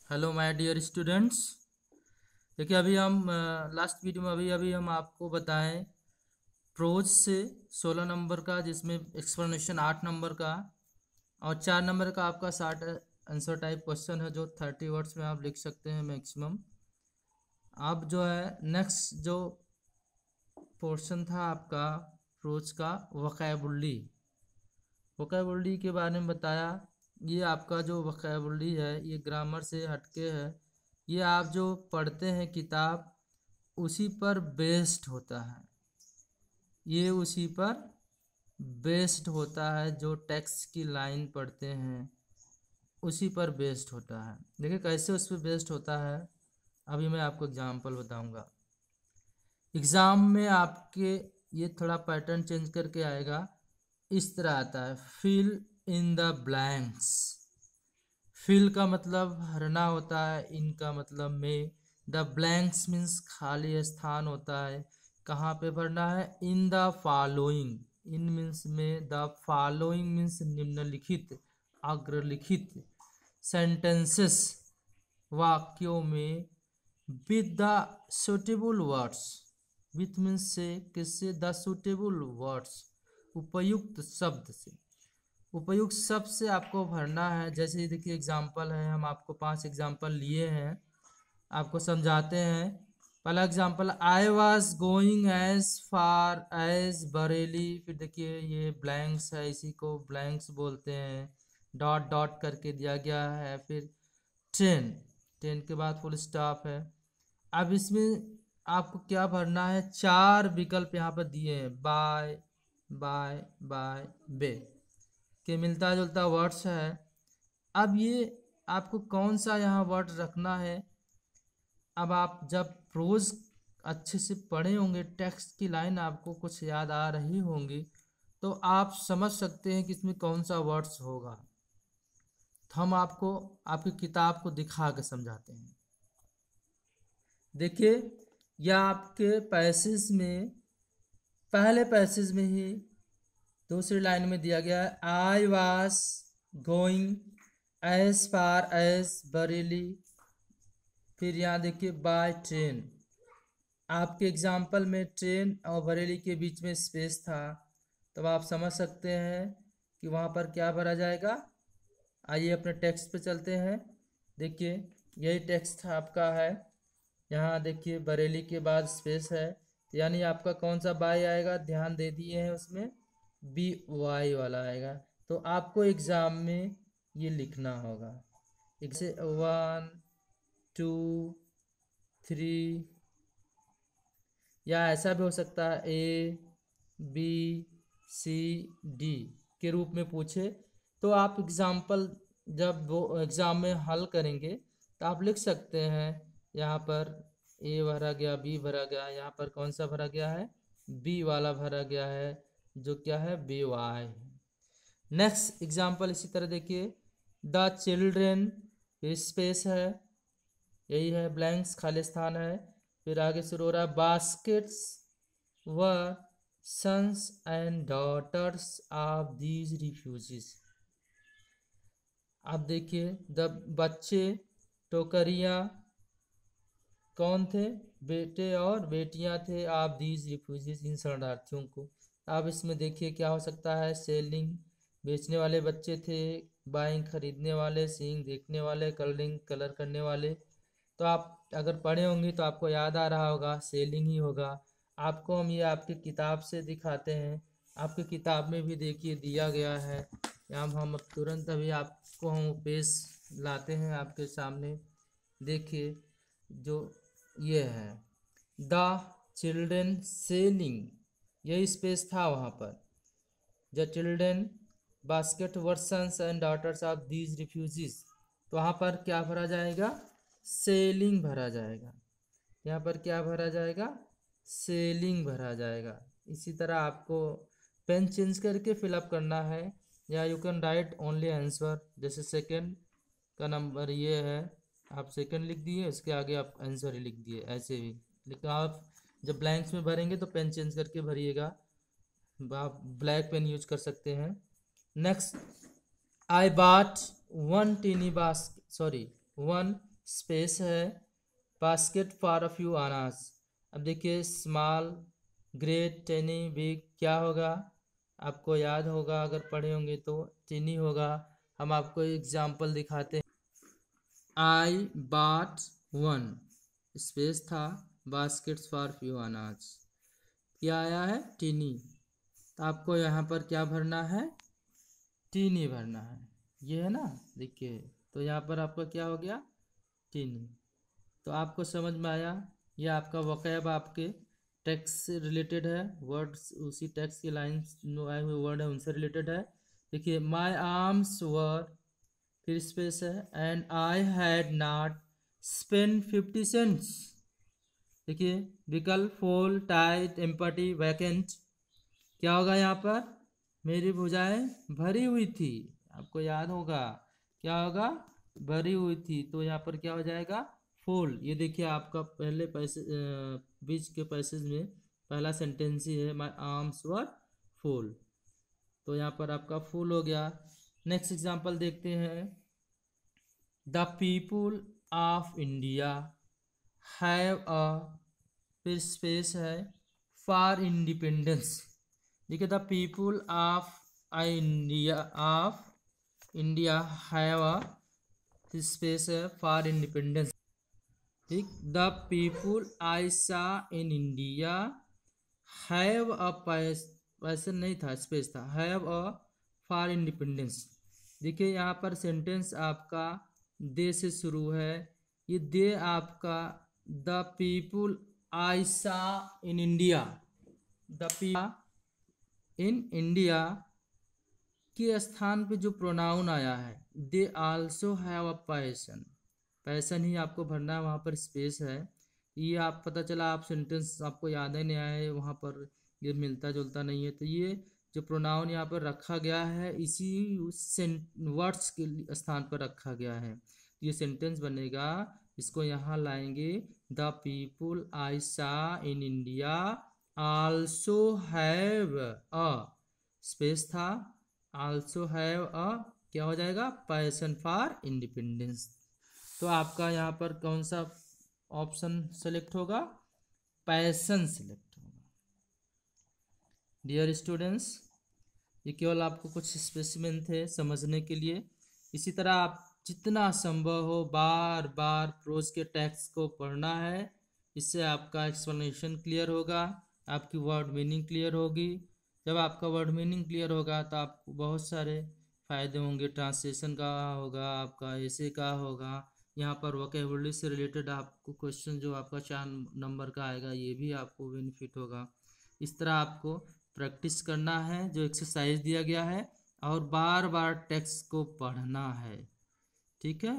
Hello my dear students. देखिए अभी हम लास्ट वीडियो में अभी हम आपको बताएं प्रोज से 16 नंबर का, जिसमें एक्सप्लेनेशन 8 नंबर का और 4 नंबर का आपका शार्ट आंसर टाइप क्वेश्चन है, जो 30 वर्ड्स में आप लिख सकते हैं मैक्सिमम। अब जो है नेक्स्ट जो पोर्शन था आपका प्रोज का वोकैबुलरी के बारे में बताया। ये आपका जो वोकैबुलरी है ये ग्रामर से हटके है। ये आप जो पढ़ते हैं किताब उसी पर बेस्ड होता है, ये उसी पर बेस्ड होता है। जो टेक्स्ट की लाइन पढ़ते हैं उसी पर बेस्ड होता है। देखिए कैसे उस पर बेस्ड होता है, अभी मैं आपको एग्जांपल बताऊंगा। एग्ज़ाम में आपके ये थोड़ा पैटर्न चेंज करके आएगा। इस तरह आता है, fill in the blanks. Fill का मतलब भरना होता है, इन का मतलब में, द ब्लैंक्स मीन्स खाली स्थान होता है। कहाँ पे भरना है? In the following. In means में, द फॉलोइंग मीन्स निम्नलिखित, अग्रलिखित सेंटेंसेस, वाक्यों में, with the suitable words. With means से, किससे? द सुटेबल वर्ड्स, उपयुक्त शब्द से। उपयुक्त शब्द से आपको भरना है। जैसे देखिए एग्जाम्पल है, हम आपको 5 एग्जाम्पल लिए हैं, आपको समझाते हैं। पहला example, I was going as far as Bareilly. फिर देखिए ये ब्लैंक्स है, इसी को ब्लैंक्स बोलते हैं, डॉट डॉट करके दिया गया है। फिर ट्रेन, ट्रेन के बाद फुल स्टॉप है। अब इसमें आपको क्या भरना है? 4 विकल्प यहाँ पर दिए हैं, बाय, बाय, बाय, बे के मिलता जुलता वर्ड्स है। अब ये आपको कौन सा यहाँ वर्ड रखना है? अब आप जब प्रोज अच्छे से पढ़े होंगे, टेक्स्ट की लाइन आपको कुछ याद आ रही होंगी, तो आप समझ सकते हैं कि इसमें कौन सा वर्ड्स होगा। तो हम आपको आपकी किताब को दिखा के समझाते हैं। देखिए यह आपके पैसेज में, पहले पैसेज में ही दूसरी लाइन में दिया गया है, I was going as far as Bareilly. फिर यहाँ देखिए बाय ट्रेन। आपके एग्जाम्पल में ट्रेन और बरेली के बीच में स्पेस था, तब आप समझ सकते हैं कि वहाँ पर क्या भरा जाएगा। आइए अपने टेक्स्ट पे चलते हैं। देखिए यही टेक्स्ट आपका है। यहाँ देखिए बरेली के बाद स्पेस है, यानी आपका कौन सा बाय आएगा? ध्यान दे दिए हैं, उसमें बी वाई वाला आएगा। तो आपको एग्ज़ाम में ये लिखना होगा। जैसे 1 2 3, या ऐसा भी हो सकता है ए बी सी डी के रूप में पूछे। तो आप एग्जाम्पल जब वो एग्ज़ाम में हल करेंगे तो आप लिख सकते हैं, यहाँ पर ए भरा गया, बी भरा गया, यहाँ पर कौन सा भरा गया है? बी वाला भरा गया है, जो क्या है? B Y. नेक्स्ट एग्जाम्पल इसी तरह देखिए, द चिल्ड्रेन, स्पेस है, यही है, ब्लैंक्स खाली स्थान है। फिर आगे शुरू हो रहा है, बास्केट्स व sons and daughters of these refugees. आप देखिए द बच्चे, टोकरियाँ, कौन थे? बेटे और बेटियां थे, आप दीज रिफ्यूजीज, इन शरणार्थियों को। आप इसमें देखिए क्या हो सकता है? सेलिंग, बेचने वाले बच्चे थे, बाइंग, खरीदने वाले, सीइंग, देखने वाले, कलरिंग, कलर करने वाले। तो आप अगर पढ़े होंगे तो आपको याद आ रहा होगा, सेलिंग ही होगा। आपको हम ये आपकी किताब से दिखाते हैं, आपकी किताब में भी देखिए दिया गया है। यहाँ हम अब तुरंत अभी आपको हम पेश लाते हैं आपके सामने। देखिए जो ये है, द चिल्ड्रेन सेलिंग, यही स्पेस था वहाँ पर। The children basket were sons and daughters of these refugees, तो वहाँ पर क्या भरा जाएगा? सेलिंग भरा जाएगा। यहाँ पर क्या भरा जाएगा? सेलिंग भरा जाएगा। इसी तरह आपको पेन चेंज करके फिलअप करना है, या you can write only answer. जैसे सेकंड का नंबर ये है, आप सेकंड लिख दिए, उसके आगे आप आंसर ही लिख दिए, ऐसे भी। लेकिन आप जब ब्लैंक्स में भरेंगे तो पेन चेंज करके भरिएगा, आप ब्लैक पेन यूज कर सकते हैं। नेक्स्ट, आई बाट 1 टीनी बास्केट, सॉरी 1 स्पेस है, basket for a few Anas. अब देखिए स्मॉल, ग्रेट, टेनी, बिग क्या होगा, आपको याद होगा अगर पढ़े होंगे तो टेनी होगा। हम आपको एग्जाम्पल दिखाते हैं। आई बॉट वन, स्पेस था, बास्केट्स फॉर फ्यू आनाज, क्या आया है टीनी। तो आपको यहाँ पर क्या भरना है, टीनी भरना है, ये है ना, देखिए। तो यहाँ पर आपका क्या हो गया, टीनी। तो आपको समझ में आया, ये आपका वोकैब आपके टेक्स्ट से रिलेटेड है, वर्ड्स उसी टेक्स्ट की लाइन्स जो आए हुए वर्ड है उनसे रिलेटेड है। देखिए माई आर्म्स वर, फिर स्पेस है, and I had not spend 50 cents. देखिए विकल्प फुल, टाइट, एम्पटी, वैकेंट, क्या होगा यहाँ पर, मेरी भुजाएं भरी हुई थी, आपको याद होगा क्या होगा, भरी हुई थी। तो यहाँ पर क्या हो जाएगा, फुल। ये देखिए आपका पहले पैसे बीच के पैसेज में पहला सेंटेंस ही है, माई आर्म्स वर फुल, तो यहाँ पर आपका फुल हो गया। नेक्स्ट एग्जांपल देखते हैं। The people of India have a, फिर स्पेस है, फॉर इंडिपेंडेंस। देखिए the people of India have a, space है, फॉर इंडिपेंडेंस। ठीक, the people I saw in India have a, passion नहीं था, स्पेस था, हैव अ फॉर इंडिपेंडेंस। देखिए यहाँ पर सेंटेंस आपका दे से शुरू है, ये दे आपका the people I saw in India, the people in India के स्थान पे जो प्रोनाउन आया है, they also have a passion, passion ही आपको भरना है, वहाँ पर स्पेस है। ये आप पता चला आप सेंटेंस आपको याद ही नहीं आया है, वहाँ पर ये मिलता जुलता नहीं है। तो ये जो प्रोनाउन यहाँ पर रखा गया है इसी वर्ड्स के स्थान पर रखा गया है। तो ये सेंटेंस बनेगा, इसको यहाँ लाएंगे, the people I saw in India also have a, space था, आल्सो हैव अ, क्या हो जाएगा, पैशन फॉर इंडिपेंडेंस। तो आपका यहाँ पर कौन सा ऑप्शन सेलेक्ट होगा, पैशन सेलेक्ट होगा। डियर स्टूडेंट्स, ये केवल आपको कुछ स्पेसिमेन थे समझने के लिए। इसी तरह आप जितना संभव हो बार बार प्रोज के टेक्स्ट को पढ़ना है, इससे आपका एक्सप्लेनेशन क्लियर होगा, आपकी वर्ड मीनिंग क्लियर होगी। जब आपका वर्ड मीनिंग क्लियर होगा तो आपको बहुत सारे फ़ायदे होंगे, ट्रांसलेशन का होगा, आपका ऐसे का होगा, यहाँ पर वोकैबुलरी से रिलेटेड आपको क्वेश्चन जो आपका 4 नंबर का आएगा ये भी आपको बेनिफिट होगा। इस तरह आपको प्रैक्टिस करना है जो एक्सरसाइज दिया गया है, और बार बार टेक्स्ट को पढ़ना है, ठीक है।